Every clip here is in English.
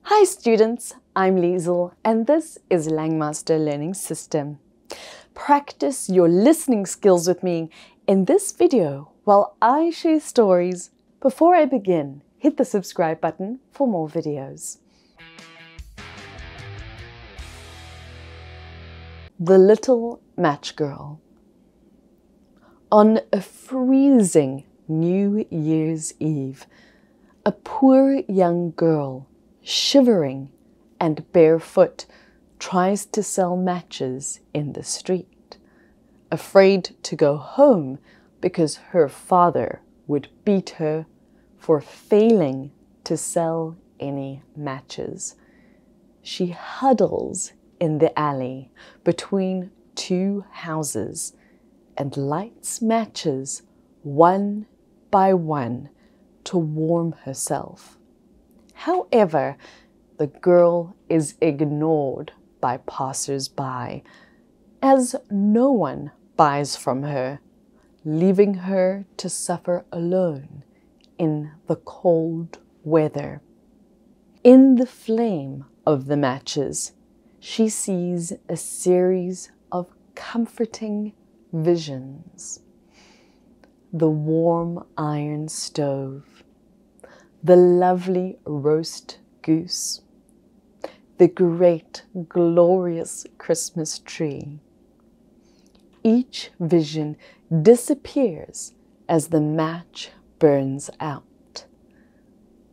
Hi students, I'm Liesl and this is Langmaster Learning System. Practice your listening skills with me in this video while I share stories. Before I begin, hit the subscribe button for more videos. The Little Match Girl. On a freezing New Year's Eve, a poor young girl, shivering and barefoot, tries to sell matches in the street, afraid to go home because her father would beat her for failing to sell any matches. She huddles in the alley between two houses and lights matches one by one to warm herself. However, the girl is ignored by passers-by, as no one buys from her, leaving her to suffer alone in the cold weather. In the flame of the matches, she sees a series of comforting visions. The warm iron stove, the lovely roast goose, the great glorious Christmas tree. Each vision disappears as the match burns out.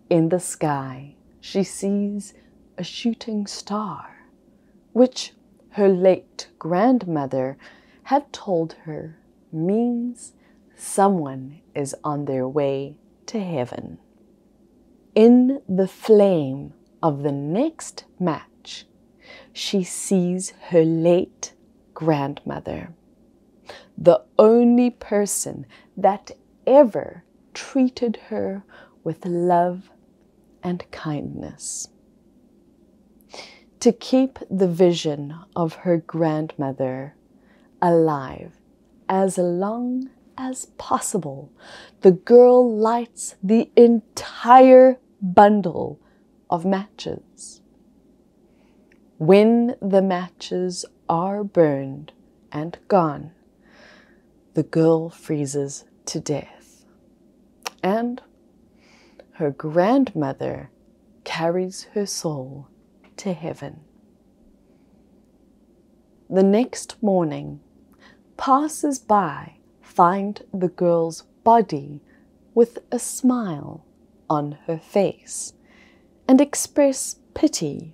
In the sky, she sees a shooting star, which her late grandmother had told her means someone is on their way to heaven. In the flame of the next match, she sees her late grandmother, the only person that ever treated her with love and kindness. To keep the vision of her grandmother alive as long as possible, the girl lights the entire bundle of matches. When the matches are burned and gone, the girl freezes to death, and her grandmother carries her soul to heaven. The next morning, passers-by find the girl's body with a smile on her face and express pity.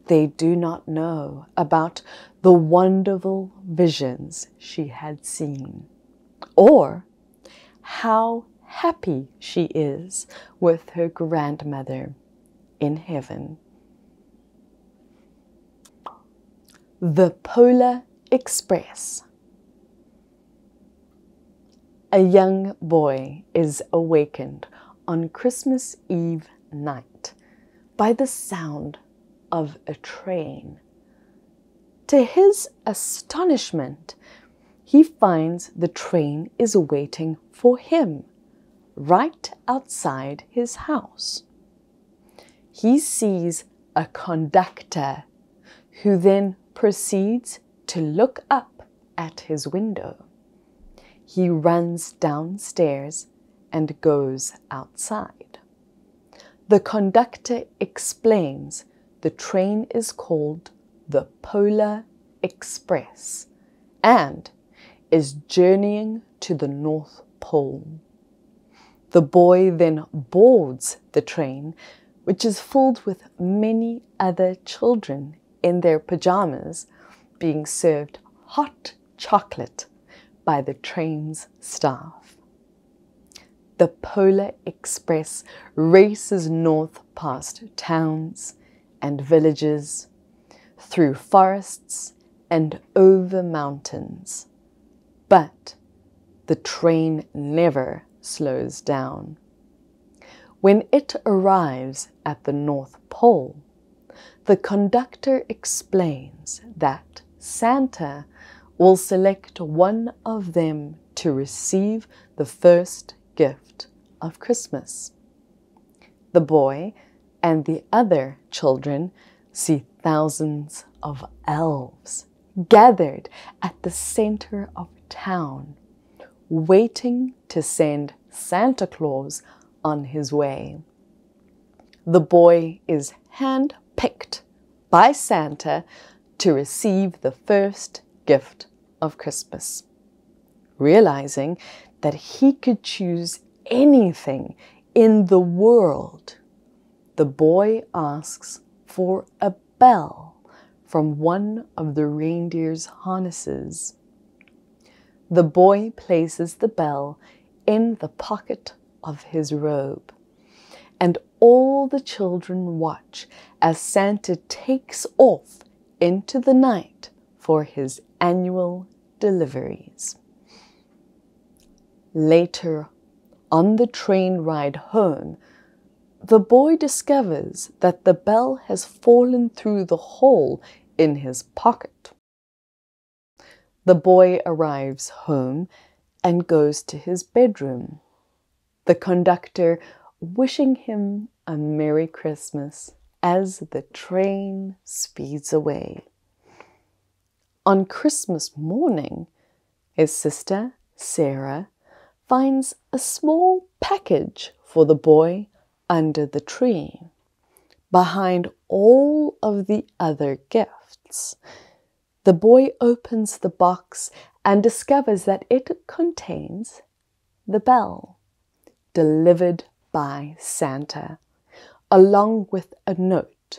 They do not know about the wonderful visions she had seen, or how happy she is with her grandmother in heaven. The Polar Express. A young boy is awakened on Christmas Eve night by the sound of a train. To his astonishment, he finds the train is waiting for him right outside his house. He sees a conductor who then proceeds to look up at his window. He runs downstairs and goes outside. The conductor explains the train is called the Polar Express and is journeying to the North Pole. The boy then boards the train, which is filled with many other children in their pajamas being served hot chocolate by the train's staff. The Polar Express races north past towns and villages, through forests and over mountains. But the train never slows down. When it arrives at the North Pole, the conductor explains that Santa will select one of them to receive the first gift of Christmas. The boy and the other children see thousands of elves gathered at the center of town, waiting to send Santa Claus on his way. The boy is hand-picked by Santa to receive the first gift of Christmas. Realizing that he could choose anything in the world, the boy asks for a bell from one of the reindeer's harnesses. The boy places the bell in the pocket of his robe, and all the children watch as Santa takes off into the night for his annual deliveries. Later, on the train ride home, the boy discovers that the bell has fallen through the hole in his pocket. The boy arrives home and goes to his bedroom, the conductor wishing him a Merry Christmas as the train speeds away. On Christmas morning, his sister, Sarah, finds a small package for the boy under the tree, behind all of the other gifts. The boy opens the box and discovers that it contains the bell, delivered by Santa, along with a note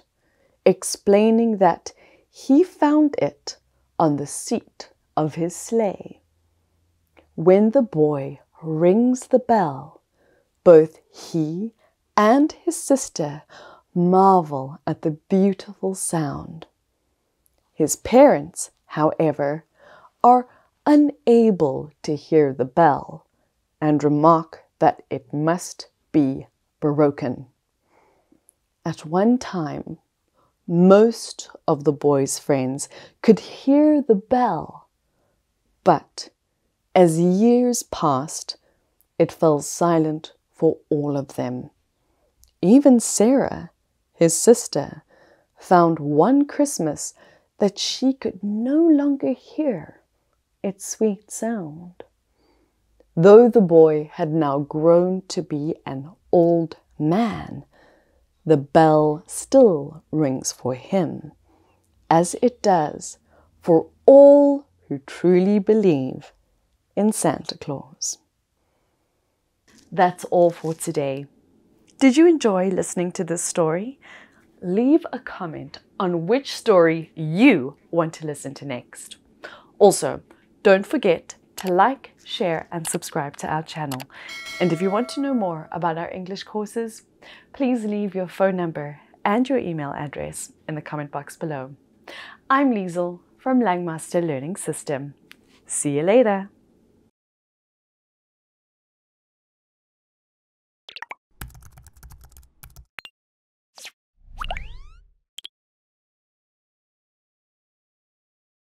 explaining that he found it on the seat of his sleigh. When the boy rings the bell, both he and his sister marvel at the beautiful sound. His parents, however, are unable to hear the bell and remark that it must be broken. At one time, most of the boy's friends could hear the bell, but as years passed, it fell silent for all of them. Even Sarah, his sister, found one Christmas that she could no longer hear its sweet sound. Though the boy had now grown to be an old man, the bell still rings for him, as it does for all who truly believe in Santa Claus. That's all for today. Did you enjoy listening to this story? Leave a comment on which story you want to listen to next. Also, don't forget to like, share, and subscribe to our channel. And if you want to know more about our English courses, please leave your phone number and your email address in the comment box below. I'm Liesl from Langmaster Learning System. See you later.